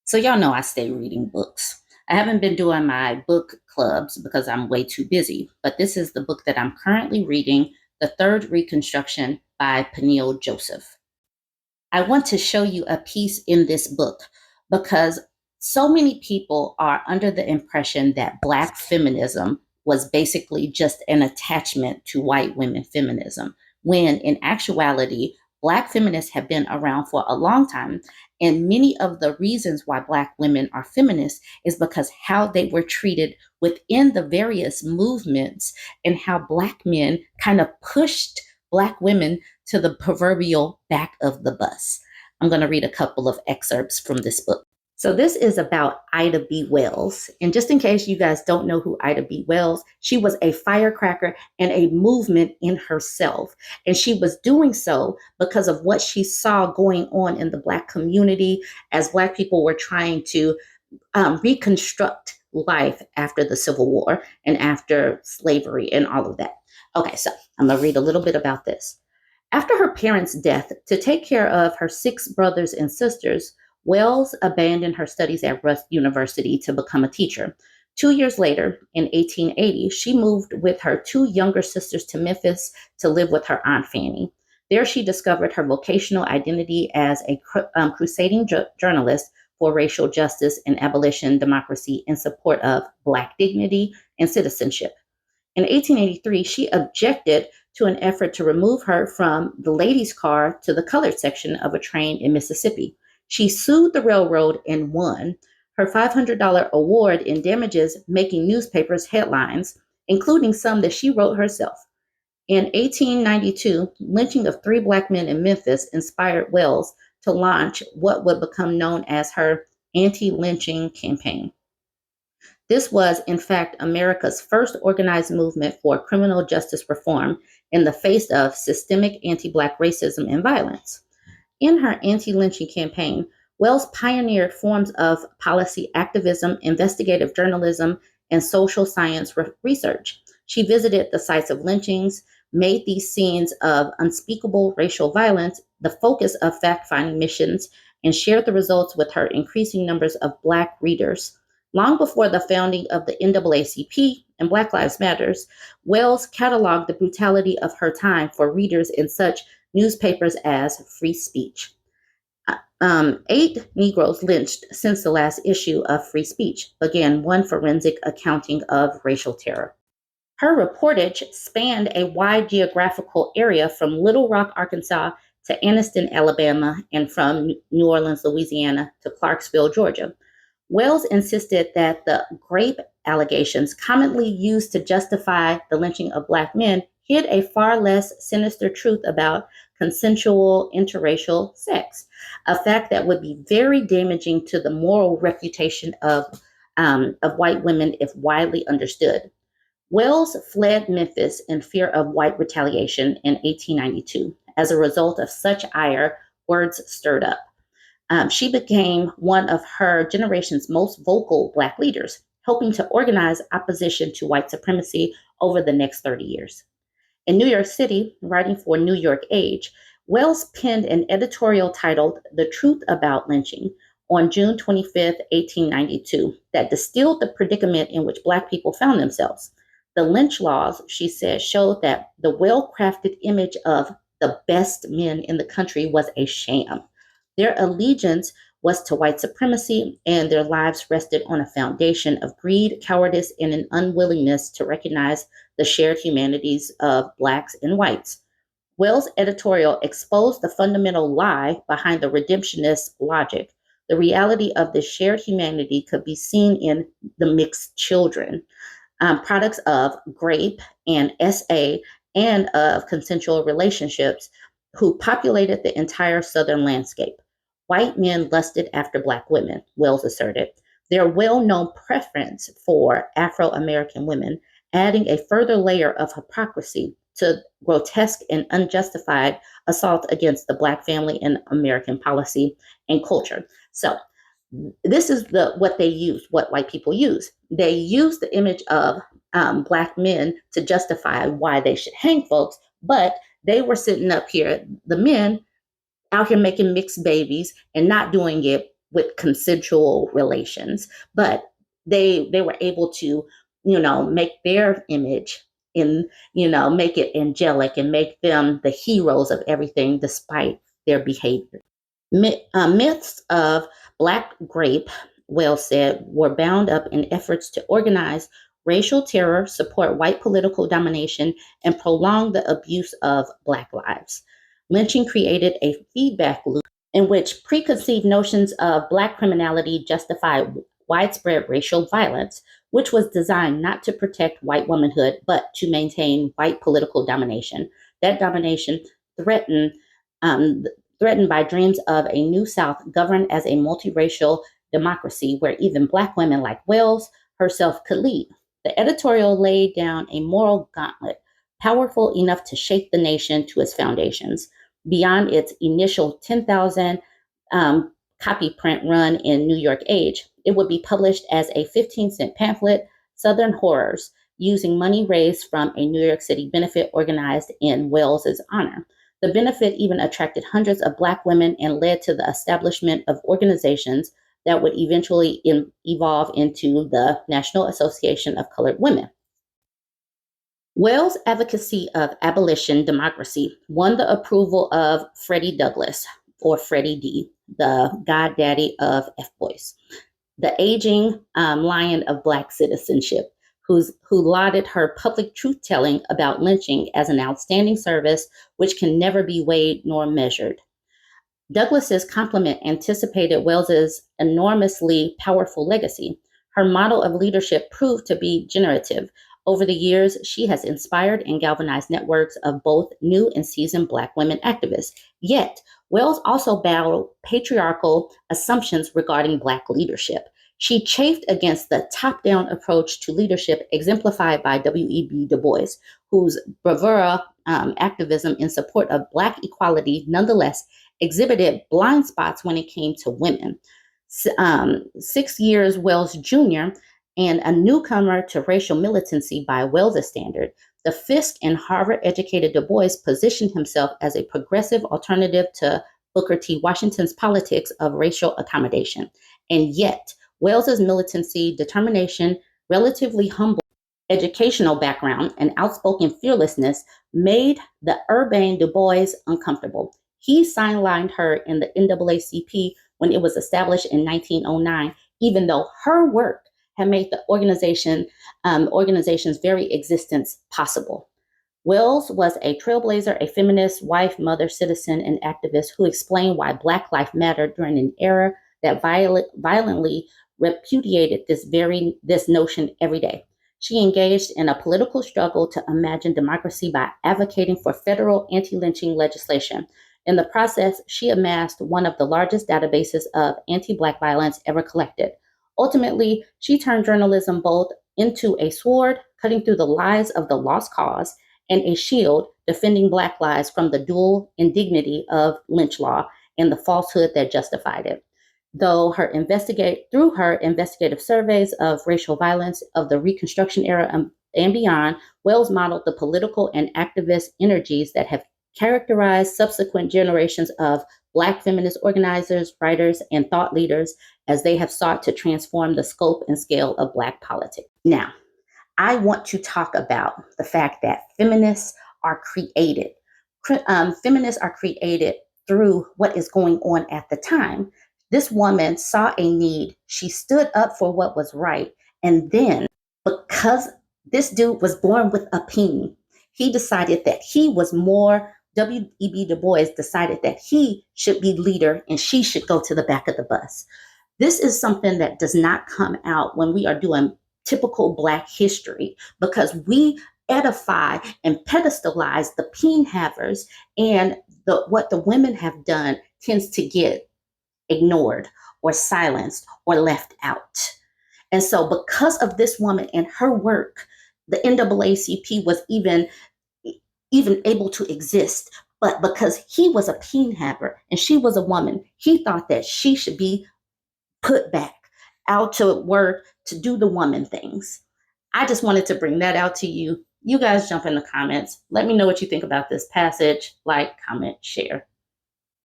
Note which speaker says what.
Speaker 1: So y'all know I stay reading books. I haven't been doing my book clubs because I'm way too busy, but this is the book that I'm currently reading, The Third Reconstruction by Peniel Joseph. I want to show you a piece in this book because so many people are under the impression that Black feminism was basically just an attachment to white women feminism, when in actuality, Black feminists have been around for a long time. And many of the reasons why Black women are feminists is because how they were treated within the various movements and how Black men kind of pushed Black women to the proverbial back of the bus. I'm going to read a couple of excerpts from this book. So this is about Ida B. Wells. And just in case you guys don't know who Ida B. Wells, she was a firecracker and a movement in herself. And she was doing so because of what she saw going on in the Black community as Black people were trying to reconstruct life after the Civil War and after slavery and all of that. Okay, so I'm going to read a little bit about this. After her parents' death, to take care of her 6 brothers and sisters, Wells abandoned her studies at Rusk University to become a teacher. 2 years later, in 1880, she moved with her 2 younger sisters to Memphis to live with her Aunt Fanny. There, she discovered her vocational identity as a crusading journalist for racial justice and abolition democracy in support of Black dignity and citizenship. In 1883, she objected to an effort to remove her from the ladies' car to the colored section of a train in Mississippi. She sued the railroad and won her $500 award in damages, making newspapers headlines, including some that she wrote herself. In 1892, lynching of 3 Black men in Memphis inspired Wells to launch what would become known as her anti-lynching campaign. This was, in fact, America's first organized movement for criminal justice reform in the face of systemic anti-Black racism and violence. In her anti-lynching campaign, Wells pioneered forms of policy activism, investigative journalism, and social science research. She visited the sites of lynchings, made these scenes of unspeakable racial violence the focus of fact-finding missions, and shared the results with her increasing numbers of Black readers. Long before the founding of the NAACP and Black Lives Matters, Wells cataloged the brutality of her time for readers in such newspapers as Free Speech. 8 Negroes lynched since the last issue of Free Speech began one forensic accounting of racial terror. Her reportage spanned a wide geographical area from Little Rock, Arkansas to Anniston, Alabama, and from New Orleans, Louisiana to Clarksville, Georgia. Wells insisted that the grape allegations commonly used to justify the lynching of Black men hid a far less sinister truth about consensual interracial sex, a fact that would be very damaging to the moral reputation of white women if widely understood. Wells fled Memphis in fear of white retaliation in 1892. As a result of such ire, words stirred up. She became one of her generation's most vocal Black leaders, helping to organize opposition to white supremacy over the next 30 years. In New York City, writing for New York Age, Wells penned an editorial titled The Truth About Lynching on June 25, 1892, that distilled the predicament in which Black people found themselves. The lynch laws, she said, showed that the well-crafted image of the best men in the country was a sham. Their allegiance was to white supremacy, and their lives rested on a foundation of greed, cowardice, and an unwillingness to recognize the shared humanities of Blacks and whites. Wells' editorial exposed the fundamental lie behind the redemptionist logic. The reality of this shared humanity could be seen in the mixed children, products of grape and SA, and of consensual relationships, who populated the entire Southern landscape. White men lusted after Black women, Wells asserted. Their well-known preference for Afro-American women, adding a further layer of hypocrisy to grotesque and unjustified assault against the Black family in American policy and culture. So this is what they use, what white people use. They use the image of Black men to justify why they should hang folks, but they were sitting up here, the men, out here making mixed babies and not doing it with consensual relations, but they were able to, make their image in, make it angelic and make them the heroes of everything despite their behavior. Myths of Black grape, Wells said, were bound up in efforts to organize racial terror, support white political domination, and prolong the abuse of Black lives. Lynching created a feedback loop in which preconceived notions of Black criminality justified widespread racial violence, which was designed not to protect white womanhood, but to maintain white political domination. That domination threatened um, threatened by dreams of a new South governed as a multiracial democracy where even Black women like Wells herself could lead. The editorial laid down a moral gauntlet, powerful enough to shake the nation to its foundations. Beyond its initial 10,000 copy print run in New York Age, it would be published as a 15-cent pamphlet, Southern Horrors, using money raised from a New York City benefit organized in Wells's honor. The benefit even attracted hundreds of Black women and led to the establishment of organizations that would eventually evolve into the National Association of Colored Women. Wells' advocacy of abolition democracy won the approval of Freddie Douglass, or Freddie D., the goddaddy of F-Boys, the aging lion of Black citizenship, who lauded her public truth-telling about lynching as an outstanding service which can never be weighed nor measured. Douglass's compliment anticipated Wells's enormously powerful legacy. Her model of leadership proved to be generative. Over the years, she has inspired and galvanized networks of both new and seasoned Black women activists. Yet, Wells also battled patriarchal assumptions regarding Black leadership. She chafed against the top-down approach to leadership exemplified by W.E.B. Du Bois, whose bravura activism in support of Black equality nonetheless exhibited blind spots when it came to women. 6 years Wells Jr., and a newcomer to racial militancy by Wells' standard, the Fisk and Harvard-educated Du Bois positioned himself as a progressive alternative to Booker T. Washington's politics of racial accommodation. And yet, Wells's militancy, determination, relatively humble educational background, and outspoken fearlessness made the urbane Du Bois uncomfortable. He sidelined her in the NAACP when it was established in 1909, even though her work had made the organization's very existence possible. Wells was a trailblazer, a feminist, wife, mother, citizen, and activist who explained why Black life mattered during an era that violently repudiated this notion every day. She engaged in a political struggle to imagine democracy by advocating for federal anti-lynching legislation. In the process, she amassed one of the largest databases of anti-Black violence ever collected. Ultimately, she turned journalism both into a sword, cutting through the lies of the lost cause, and a shield, defending Black lives from the dual indignity of lynch law and the falsehood that justified it. Through her investigative surveys of racial violence of the Reconstruction era and beyond, Wells modeled the political and activist energies that have characterized subsequent generations of Black feminist organizers, writers, and thought leaders as they have sought to transform the scope and scale of Black politics. Now, I want to talk about the fact that feminists are created. Feminists are created through what is going on at the time. This woman saw a need. She stood up for what was right. And then, because this dude was born with a peen, he decided that he was more, W.E.B. Du Bois decided that he should be leader and she should go to the back of the bus. This is something that does not come out when we are doing typical Black history, because we edify and pedestalize the peen havers, and what the women have done tends to get ignored or silenced or left out. And so because of this woman and her work, the NAACP was even able to exist. But because he was a peen haver and she was a woman, he thought that she should be put back out to work to do the woman things. I just wanted to bring that out to you. You guys jump in the comments. Let me know what you think about this passage. Like, comment, share.